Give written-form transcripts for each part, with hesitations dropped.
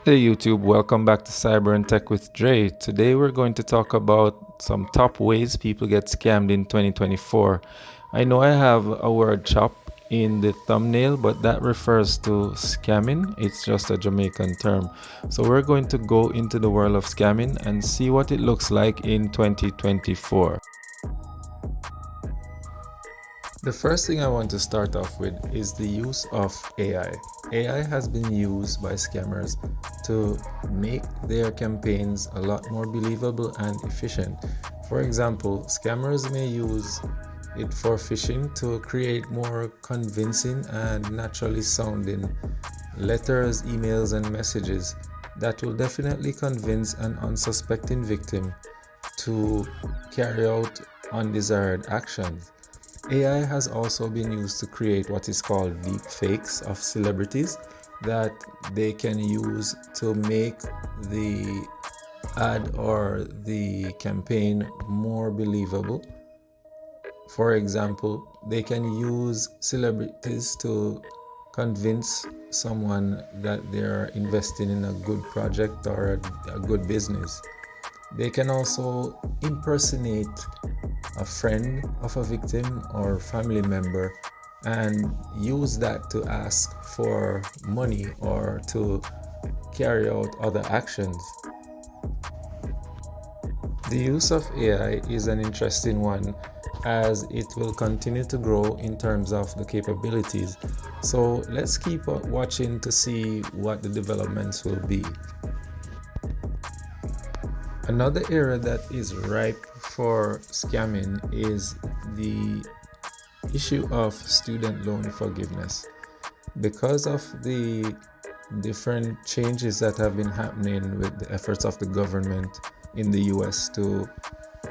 Hey YouTube, welcome back to Cyber and Tech with Dre. Today we're going to talk about some top ways people get scammed in 2024. I know I have a word chop in the thumbnail, but that refers to scamming. It's just a Jamaican term. So we're going to go into the world of scamming and see what it looks like in 2024. The first thing I want to start off with is the use of AI. AI has been used by scammers to make their campaigns a lot more believable and efficient. For example, scammers may use it for phishing to create more convincing and naturally sounding letters, emails, and messages that will definitely convince an unsuspecting victim to carry out undesired actions. AI has also been used to create what is called deep fakes of celebrities that they can use to make the ad or the campaign more believable. For example, they can use celebrities to convince someone that they're investing in a good project or a good business. They can also impersonate a friend of a victim or family member and use that to ask for money or to carry out other actions. The use of AI is an interesting one as it will continue to grow in terms of the capabilities. So let's keep watching to see what the developments will be. Another area that is ripe for scamming is the issue of student loan forgiveness. Because of the different changes that have been happening with the efforts of the government in the US to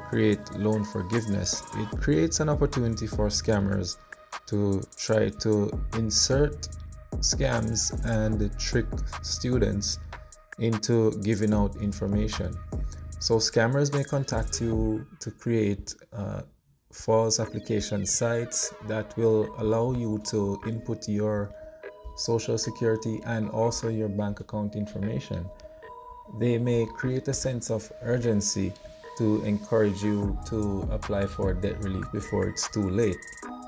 create loan forgiveness, it creates an opportunity for scammers to try to insert scams and trick students into giving out information. So scammers may contact you to create false application sites that will allow you to input your social security and also your bank account information. They may create a sense of urgency to encourage you to apply for debt relief before it's too late.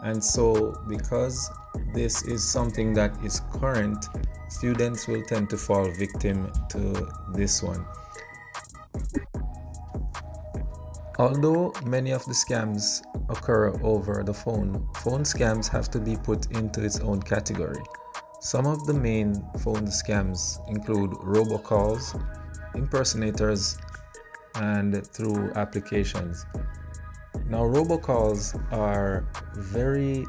And so, because this is something that is current, students will tend to fall victim to this one. Although many of the scams occur over the phone scams have to be put into its own category. Some of the main phone scams include robocalls, impersonators, and through applications. Now, robocalls are very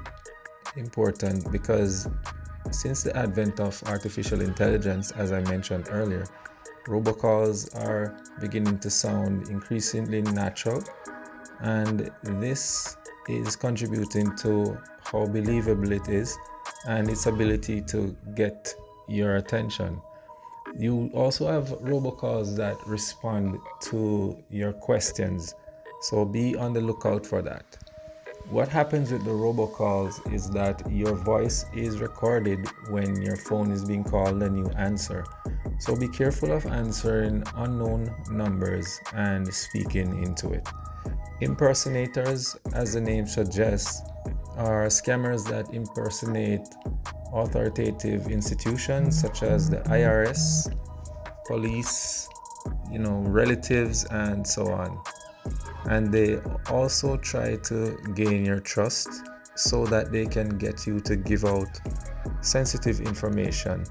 important because since the advent of artificial intelligence, as I mentioned earlier, robocalls are beginning to sound increasingly natural, and this is contributing to how believable it is and its ability to get your attention. You also have robocalls that respond to your questions, so be on the lookout for that. What happens with the robocalls is that your voice is recorded when your phone is being called and you answer. So be careful of answering unknown numbers and speaking into it. Impersonators, as the name suggests, are scammers that impersonate authoritative institutions such as the IRS, police, relatives, and so on. And they also try to gain your trust so that they can get you to give out sensitive information.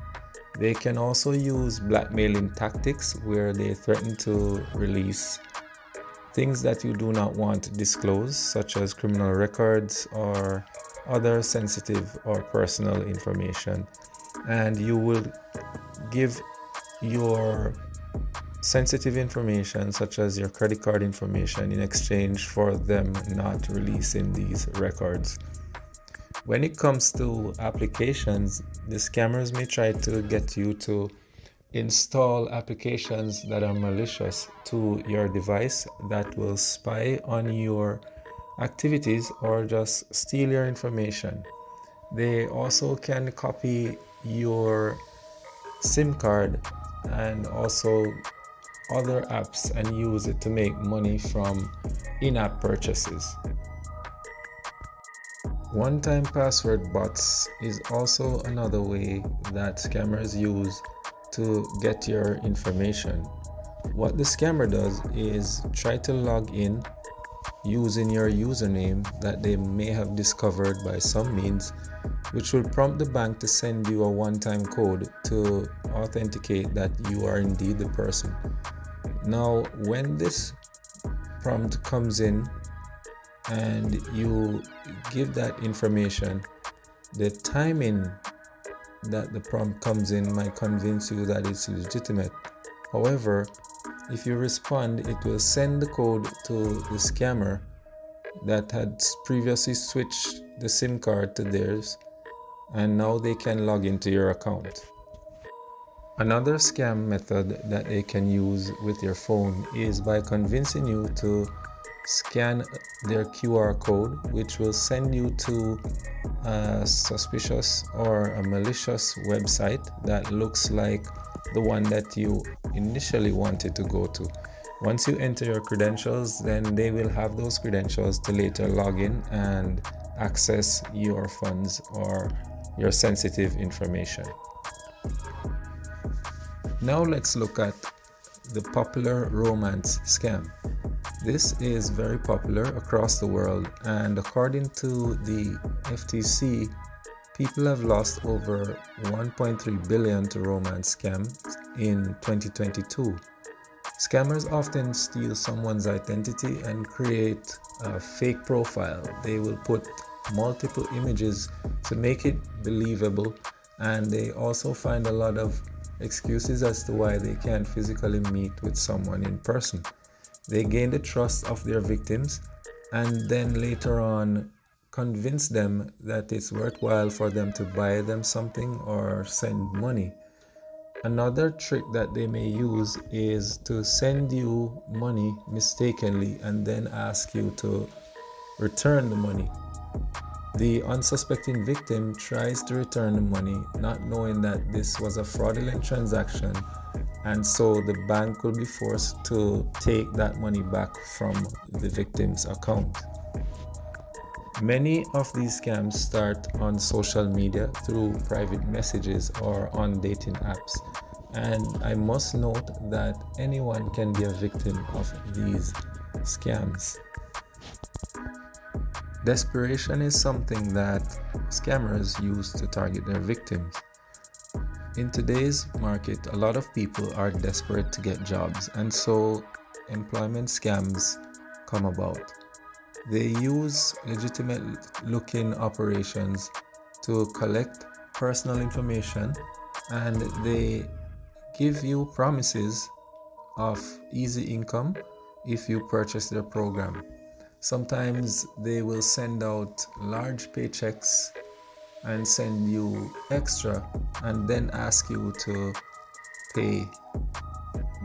They can also use blackmailing tactics where they threaten to release things that you do not want to disclose, such as criminal records or other sensitive or personal information. And you will give your sensitive information, such as your credit card information, in exchange for them not releasing these records. When it comes to applications, the scammers may try to get you to install applications that are malicious to your device that will spy on your activities or just steal your information. They also can copy your SIM card and also other apps and use it to make money from in-app purchases. One-time password bots is also another way that scammers use to get your information. What the scammer does is try to log in using your username that they may have discovered by some means, which will prompt the bank to send you a one-time code to authenticate that you are indeed the person. Now, when this prompt comes in and you give that information, the timing that the prompt comes in might convince you that it's legitimate. However, if you respond, it will send the code to the scammer that had previously switched the SIM card to theirs, and now they can log into your account. Another scam method that they can use with your phone is by convincing you to scan their QR code, which will send you to a suspicious or a malicious website that looks like the one that you initially wanted to go to. Once you enter your credentials, then they will have those credentials to later log in and access your funds or your sensitive information. Now let's look at the popular romance scam. This is very popular across the world, and according to the FTC, people have lost over 1.3 billion to romance scams in 2022. Scammers often steal someone's identity and create a fake profile. They will put multiple images to make it believable, and they also find a lot of excuses as to why they can't physically meet with someone in person. They gain the trust of their victims and then later on convince them that it's worthwhile for them to buy them something or send money. Another trick that they may use is to send you money mistakenly and then ask you to return the money. The unsuspecting victim tries to return the money, not knowing that this was a fraudulent transaction, and so the bank will be forced to take that money back from the victim's account. Many of these scams start on social media through private messages or on dating apps, and I must note that anyone can be a victim of these scams. Desperation is something that scammers use to target their victims. In today's market, a lot of people are desperate to get jobs, and so employment scams come about. They use legitimate looking operations to collect personal information, and they give you promises of easy income if you purchase their program. Sometimes they will send out large paychecks and send you extra and then ask you to pay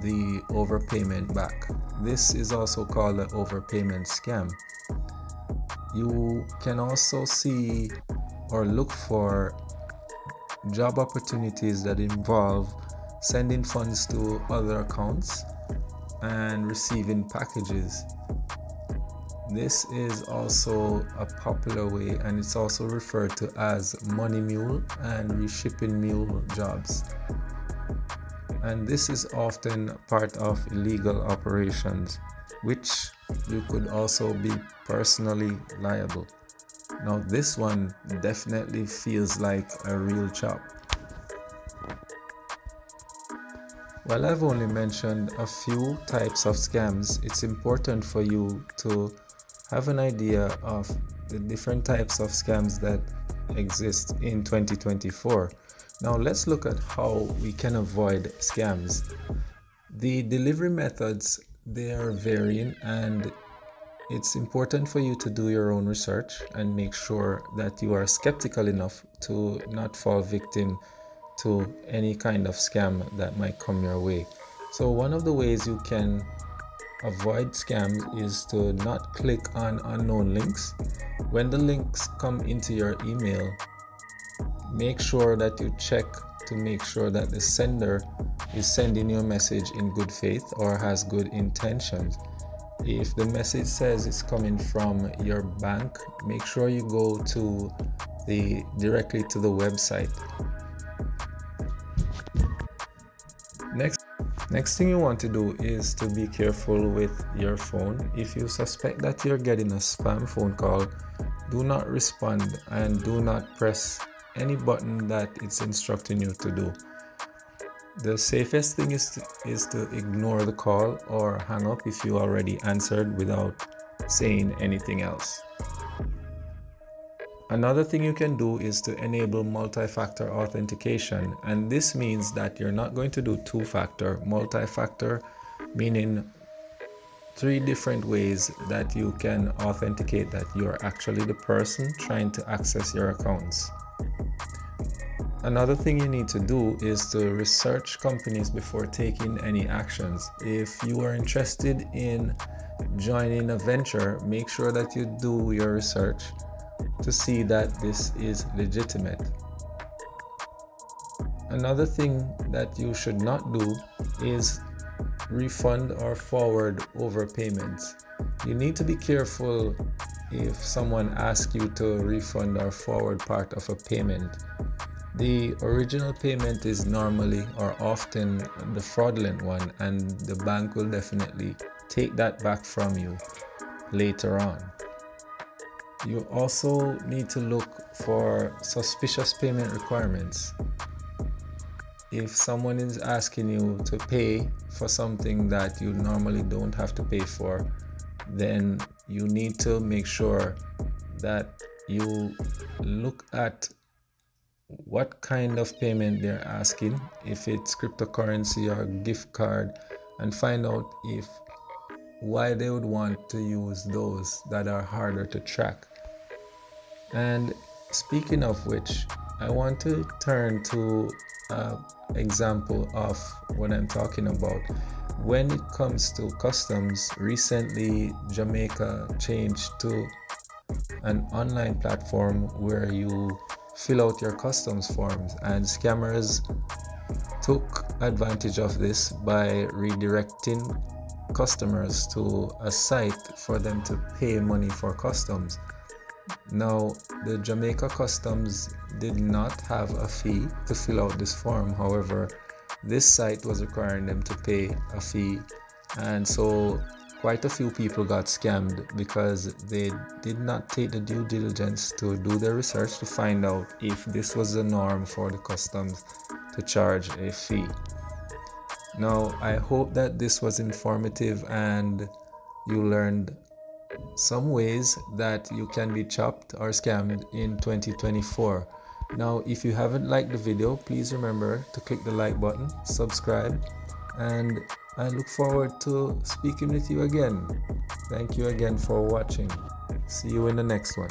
the overpayment back. This is also called an overpayment scam. You can also see or look for job opportunities that involve sending funds to other accounts and receiving packages. This is also a popular way, and it's also referred to as money mule and reshipping mule jobs. And this is often part of illegal operations, which you could also be personally liable. Now, this one definitely feels like a real chop. While I've only mentioned a few types of scams, it's important for you to have an idea of the different types of scams that exist in 2024. Now let's look at how we can avoid scams. The delivery methods, they are varying, and it's important for you to do your own research and make sure that you are skeptical enough to not fall victim to any kind of scam that might come your way. So one of the ways you can avoid scams is to not click on unknown links. When the links come into your email, make sure that you check to make sure that the sender is sending your message in good faith or has good intentions. If the message says it's coming from your bank, make sure you go to directly to the website. Next thing you want to do is to be careful with your phone. If you suspect that you're getting a spam phone call, do not respond and do not press any button that it's instructing you to do. The safest thing is to ignore the call or hang up if you already answered without saying anything else. Another thing you can do is to enable multi-factor authentication, and this means that you're not going to do two-factor. Multi-factor meaning 3 different ways that you can authenticate that you're actually the person trying to access your accounts. Another thing you need to do is to research companies before taking any actions. If you are interested in joining a venture, make sure that you do your research to see that this is legitimate. Another thing that you should not do is refund or forward overpayments. You need to be careful if someone asks you to refund or forward part of a payment. The original payment is normally or often the fraudulent one, and the bank will definitely take that back from you later on. You also need to look for suspicious payment requirements. If someone is asking you to pay for something that you normally don't have to pay for, then you need to make sure that you look at what kind of payment they're asking, if it's cryptocurrency or gift card, and find out why they would want to use those that are harder to track. And speaking of which, I want to turn to an example of what I'm talking about. When it comes to customs, recently Jamaica changed to an online platform where you fill out your customs forms, and scammers took advantage of this by redirecting customers to a site for them to pay money for customs. Now, the Jamaica Customs did not have a fee to fill out this form. However, this site was requiring them to pay a fee, and so quite a few people got scammed because they did not take the due diligence to do their research to find out if this was the norm for the customs to charge a fee. Now, I hope that this was informative and you learned some ways that you can be chopped or scammed in 2024. Now, if you haven't liked the video, please remember to click the like button, subscribe, and I look forward to speaking with you again. Thank you again for watching. See you in the next one.